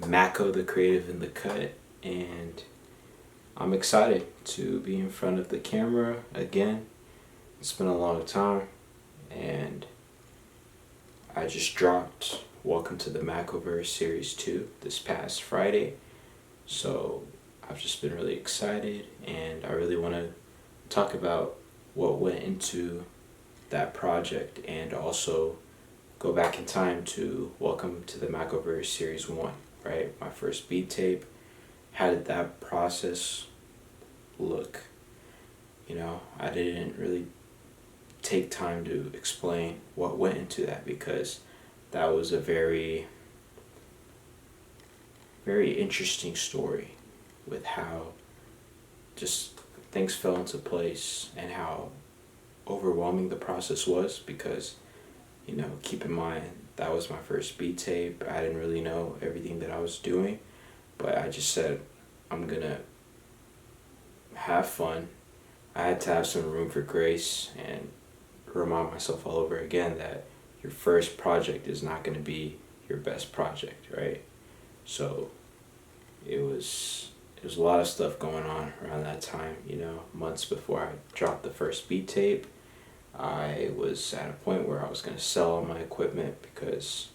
Mako, the creative in the cut, and I'm excited to be in front of the camera again. It's been a long time, and I just dropped Welcome to the Makoverse Series 2 this past Friday, so I've just been really excited, and I really want to talk about what went into that project and also go back in time to Welcome to the Makoverse Series 1, right? My first beat tape. How did that process look? I didn't really take time to explain what went into that because that was a very, very interesting story with how just things fell into place and how overwhelming the process was because, keep in mind, that was my first beat tape. I didn't really know everything that I was doing, but I just said, I'm gonna have fun. I had to have some room for grace and remind myself all over again that your first project is not going to be your best project, right? So it was a lot of stuff going on around that time, months before I dropped the first beat tape. I was at a point where I was going to sell all my equipment because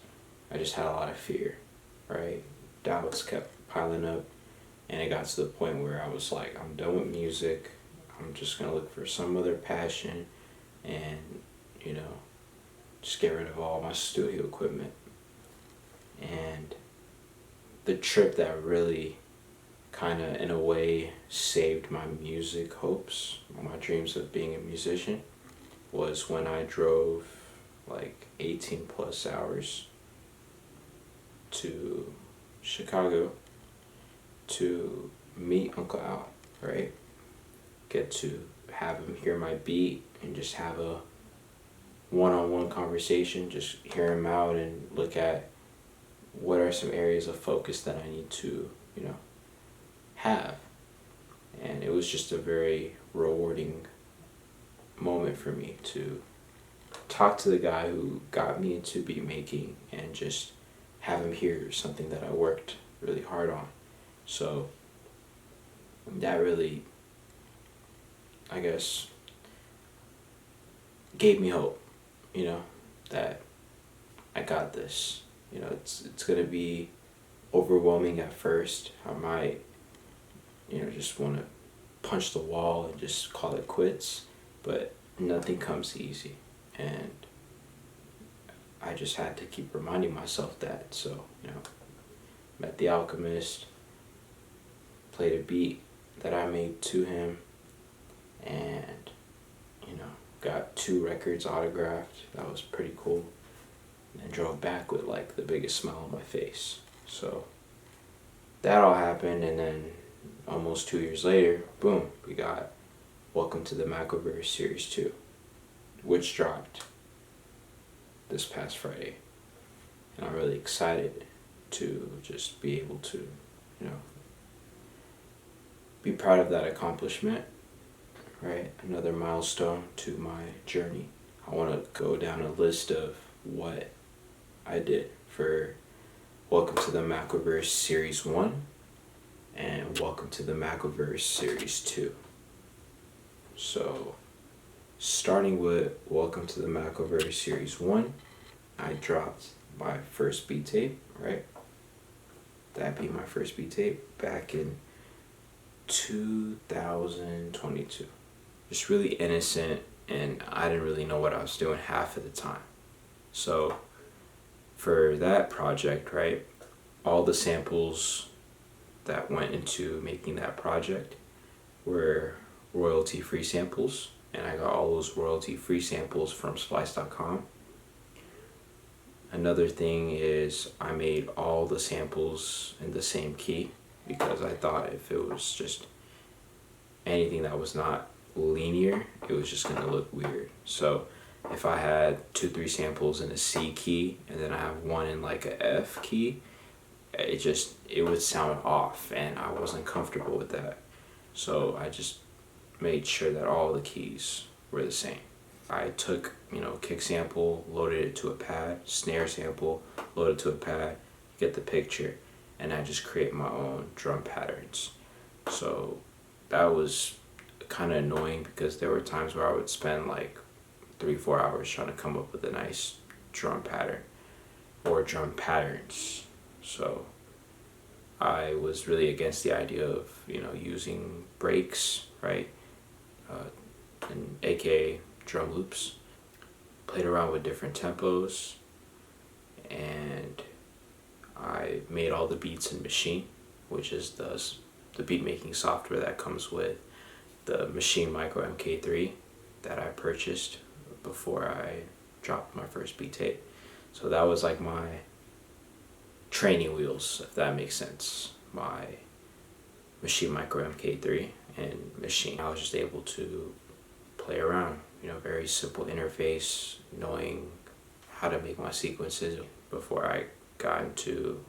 I just had a lot of fear, right? Doubts kept piling up, and it got to the point where I was like, I'm done with music. I'm just going to look for some other passion and, just get rid of all my studio equipment. And the trip that really kind of, in a way, saved my music hopes, my dreams of being a musician, was when I drove like 18 plus hours to Chicago to meet Uncle Al, right? Get to have him hear my beat and just have a one-on-one conversation, just hear him out and look at what are some areas of focus that I need to, have. And it was just a very rewarding moment for me to talk to the guy who got me into beat making and just have him hear something that I worked really hard on. So that really, I guess, gave me hope, that I got this. It's gonna be overwhelming at first. I might, just want to punch the wall and just call it quits, but nothing comes easy, and I just had to keep reminding myself that. So, met the Alchemist, played a beat that I made to him, and got 2 records autographed. That was pretty cool. And then drove back with like the biggest smile on my face. So that all happened, and then almost 2 years later, boom, we got Welcome to the Makoverse Series 2, which dropped this past Friday. And I'm really excited to just be able to, be proud of that accomplishment, right? Another milestone to my journey. I want to go down a list of what I did for Welcome to the Makoverse Series 1 and Welcome to the Makoverse Series 2. So, starting with Welcome to the Makoverse Series 1, I dropped my first beat tape, right? That being my first beat tape back in 2022. Just really innocent, and I didn't really know what I was doing half of the time. So for that project, right, all the samples that went into making that project were royalty-free samples, and I got all those royalty-free samples from Splice.com. Another thing is I made all the samples in the same key because I thought if it was just anything that was not linear, it was just going to look weird. So if I had 2-3 samples in a C key and then I have one in like a F key, it would sound off, and I wasn't comfortable with that. So I just made sure that all the keys were the same. I took, kick sample, loaded it to a pad, snare sample, loaded to a pad, you get the picture. and I just create my own drum patterns. So that was kind of annoying because there were times where I would spend like 3-4 hours trying to come up with a nice drum pattern or drum patterns. So I was really against the idea of, using breaks, right? And aka drum loops. Played around with different tempos, and I made all the beats in Machine, which is the beat making software that comes with the Machine Micro MK3 that I purchased before I dropped my first beat tape. So that was like my training wheels, if that makes sense. My Machine Micro MK3 and Machine. I was just able to play around, very simple interface, knowing how to make my sequences before I got into,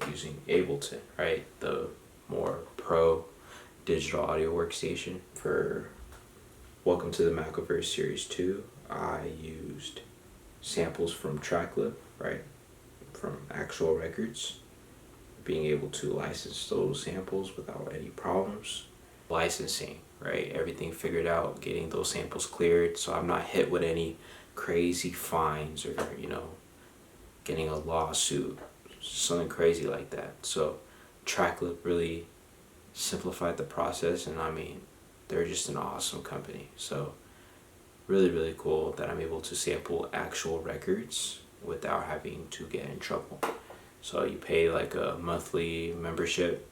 using Ableton, right? The more pro digital audio workstation. For Welcome to the Macoverse Series 2, I used samples from Tracklip, right? From actual records, being able to license those samples without any problems. Licensing, right? Everything figured out, getting those samples cleared so I'm not hit with any crazy fines or, getting a lawsuit, something crazy like that. So Tracklip really simplified the process, and they're just an awesome company. So really, really cool that I'm able to sample actual records without having to get in trouble. So you pay like a monthly membership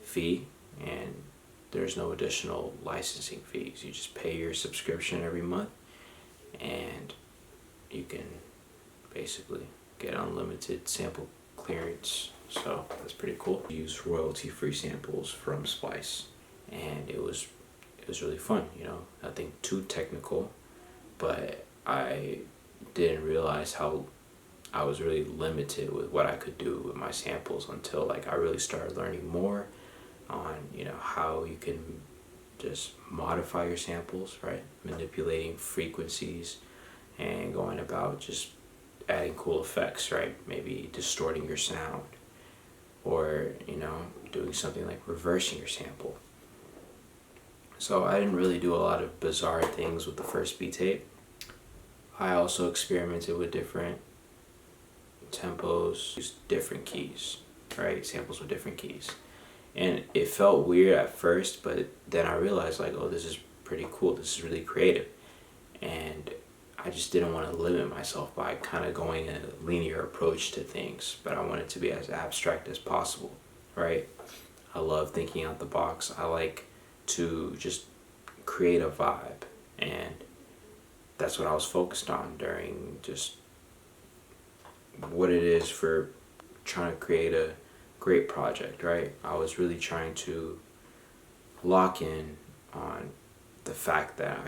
fee, and there's no additional licensing fees. You just pay your subscription every month, and you can basically get unlimited sample clearance. So that's pretty cool. I use royalty-free samples from Splice, and it was really fun. Nothing too technical, but I didn't realize how I was really limited with what I could do with my samples until I really started learning more on how you can just modify your samples, right? Manipulating frequencies and going about just adding cool effects, right? Maybe distorting your sound, or doing something like reversing your sample. So I didn't really do a lot of bizarre things with the first beat tape. I also experimented with different tempos, used different keys, right? Samples with different keys. And it felt weird at first, but then I realized oh, this is pretty cool. This is really creative. And I just didn't want to limit myself by kind of going in a linear approach to things, but I wanted to be as abstract as possible, right? I love thinking out the box. I like to just create a vibe, and that's what I was focused on during just what it is for trying to create a great project, right? I was really trying to lock in on the fact that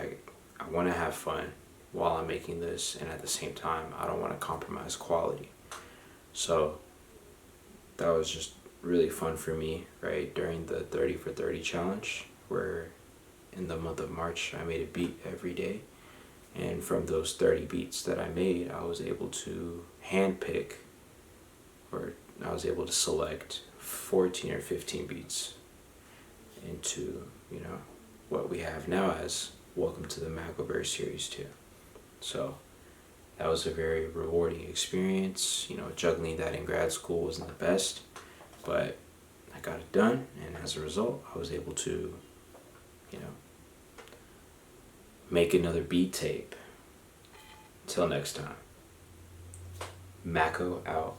I want to have fun while I'm making this, and at the same time I don't want to compromise quality. So that was just really fun for me, right? During the 30 for 30 challenge, where in the month of March I made a beat every day, and from those 30 beats that I made, I was able to handpick, or I was able to select 14 or 15 beats into what we have now as Welcome to the Macoverse Series 2. So that was a very rewarding experience. Juggling that in grad school wasn't the best, but I got it done, and as a result I was able to make another beat tape. Until next time, Mako out.